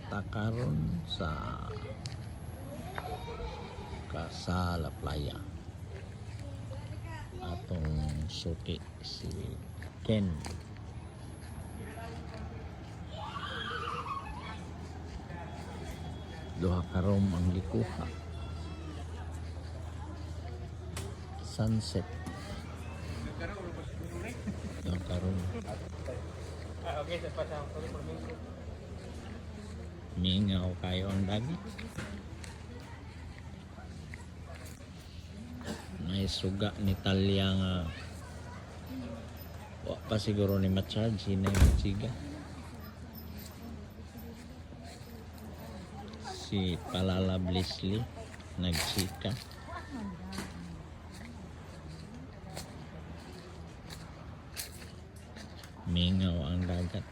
takaron sa Kasala Playa atong suki si Ken. Duha ka room ang likuha. Sunset. Duha ka room. Okay, sa pasang permission. Mingaw kayo ang dagit. May suga ni Talya nga wa pa siguro ni ma-charge na yung siga. Si Palala Blissly nagsika. Mingaw ang dagat.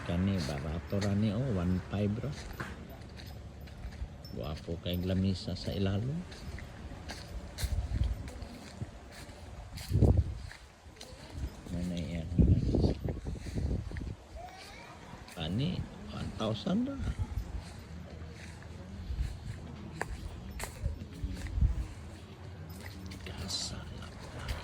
Kani barato ra ni 1.5 ra. Guwapo kay lamisa sa ilalom. Manay yan. Kani 1,000 ra. Kasala Playa.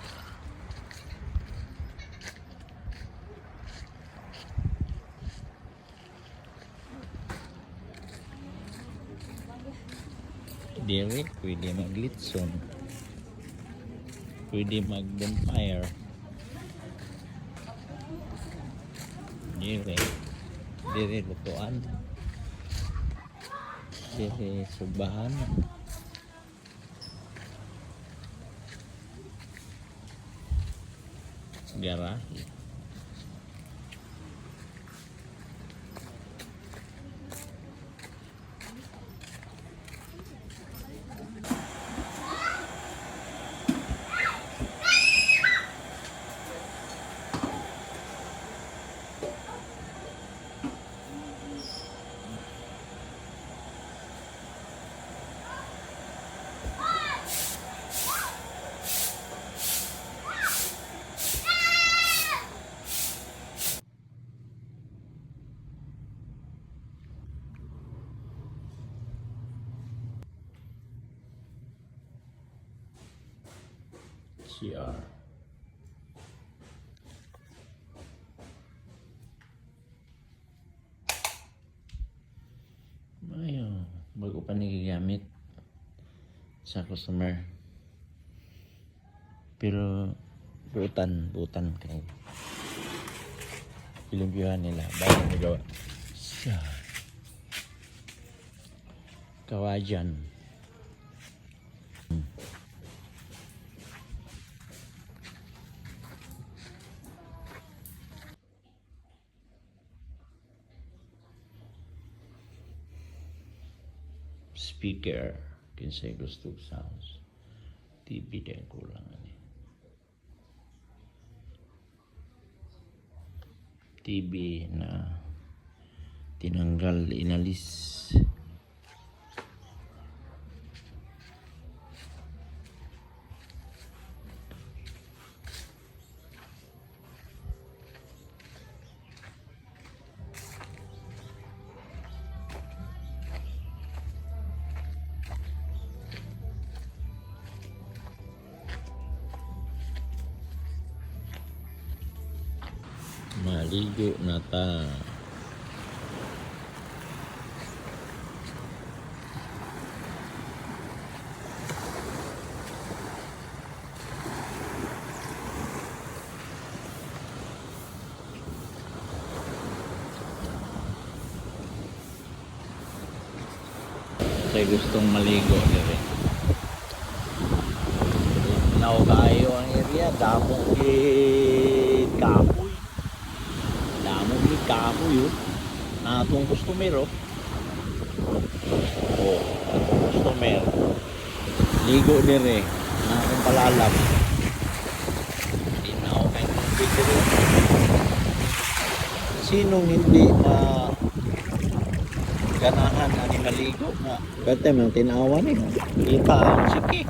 Diri, pwede mag-litson. Pwede mag-bonfire. Diri lutuan. Diri subahan. Garahe. CR. Ayun, bago pa nagigamit sa customer. Pero butan kay pilimpihan nila bago magawa. Siya. Kawajan. Speaker kinsay gusto sounds. TV din kulang ani. TV na tinanggal, inalis. Maligo na ta. Kaya gustong maligo dire. Now kayo ang area, damong kapoy. Damong kapoy yun. Na itong customer oh. Oh, customer. Ligo dire. Na akong palalap. Hindi na ako kayo tubig dito. Sinong hindi na ganahan ani maligo nga. Kate man tinawa ni. Kita ang siki.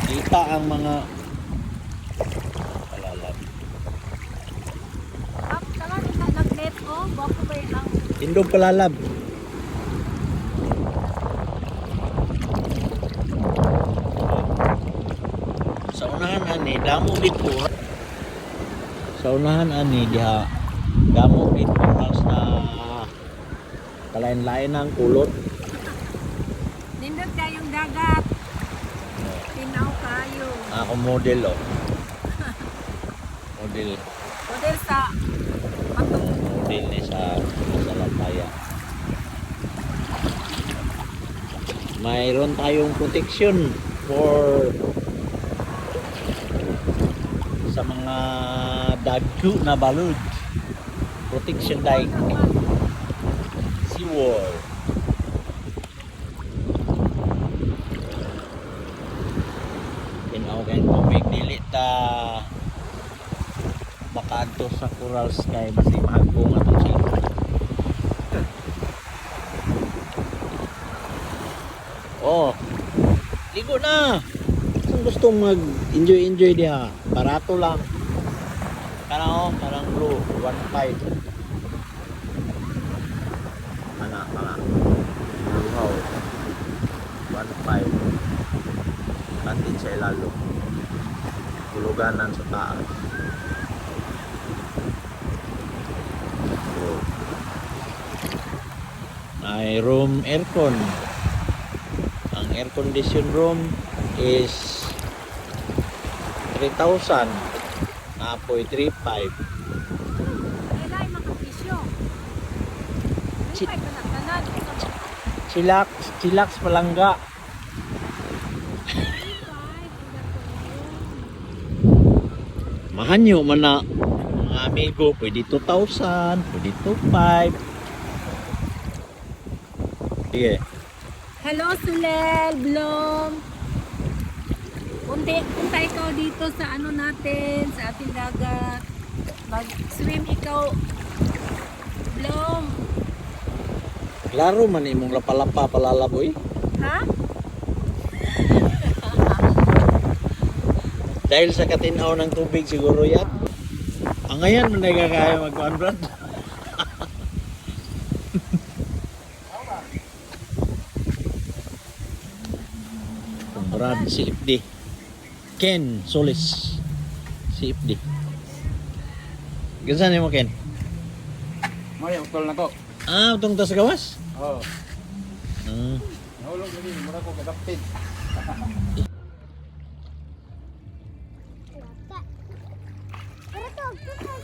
Kita ang mga palalag. Tama na nag-net ko. Bako ba yung Indog palalab. Sa unahan ani damo dito. Sa unahan ani diha damo dito mas na kalain-lain ang kulot. nindot kayong dagat. Tinaw kayo. Ako model oh. Model. Model sa Patok. Model ni sa Lapaya. Mayroon tayong protection for sa mga dagko na balod. Protection dike. Seawall. Tinaw kayong tubig dili ta makaadto sa coral sky basi mahagpong atong sila. Oh, ligo na. Kung gusto mag-enjoy diha, barato lang. Kana oh, parang blue, 1.5. Mana blue house. 1.5. Kantin sa ilalo. Tuluganan sa taas. Oh. May room aircon. Ang air condition room is 3,000. Apoy 3,500. Kailan makapisyo. Si- May panagtanan. Chillax palangga. Mahanyo man na mga amigo, pwede 2,000, pwede 2,500. Sige. Hello, Sulel, Blom. Punta ikaw dito sa ano natin, sa ating dagat. Mag-swim ikaw, Blom. Klaro man imong lapalapa palalaboy. Ha? Dahil sa katinaw ng tubig siguro yan. Ang ngayon man nagkakaya mag-1 Brad. Brad CFD. Ken Solis. CFD. Gansan mo Ken? Maya, utol na ko. Ah, utong tas gawas? Oo. Hmm. Nahulog na din, mura ko kadapit.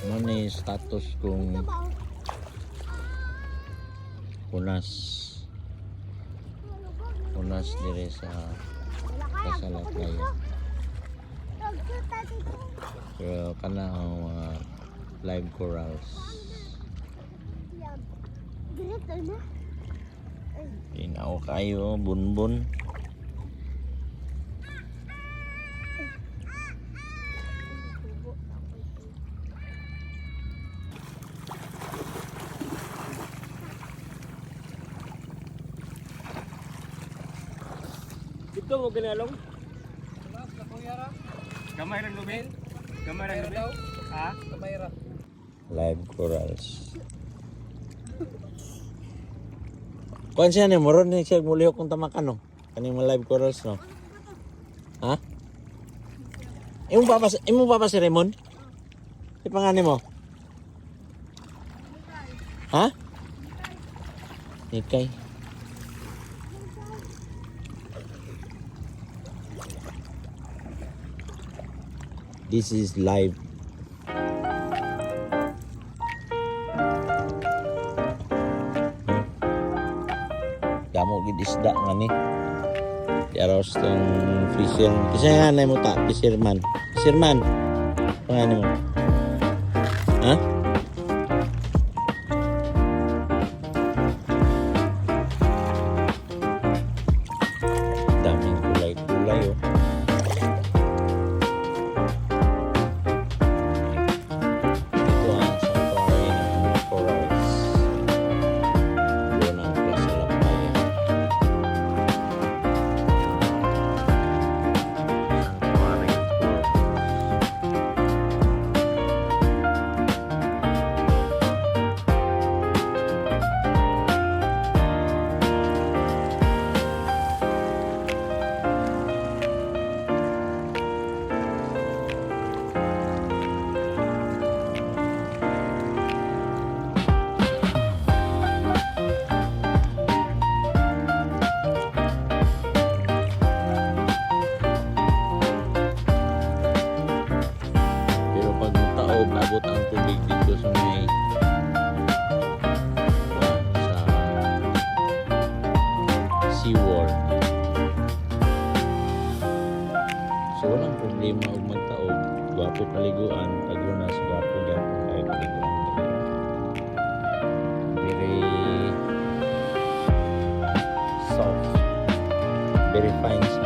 Ano ni status kung unas dire sa kasalat ngayon. Pero kana ang mga live corals. Inaw kayo, bunbun. Dito mo ginalong? Gamay rin lubin? Gamay rin lubin? Ha? Gamay rin. Live corals. Kuan siya ni moron ni siya mulihok kung tamakan no. Kani mga live corals no. Ha? Imo pa si Raymond? Si pangani mo? Ha? Nikay. This is live. Damo gid isda nga ni. Diaros tong fisher. Kasi nga na mo ta, fisherman. Fisherman. Pangani mo? Ha? Daming kulay-kulay oh. walang problema og magtaog. Gwapo paliguan, tagunas, gwapo gyapon kay paliguan. Very soft, very fine skin.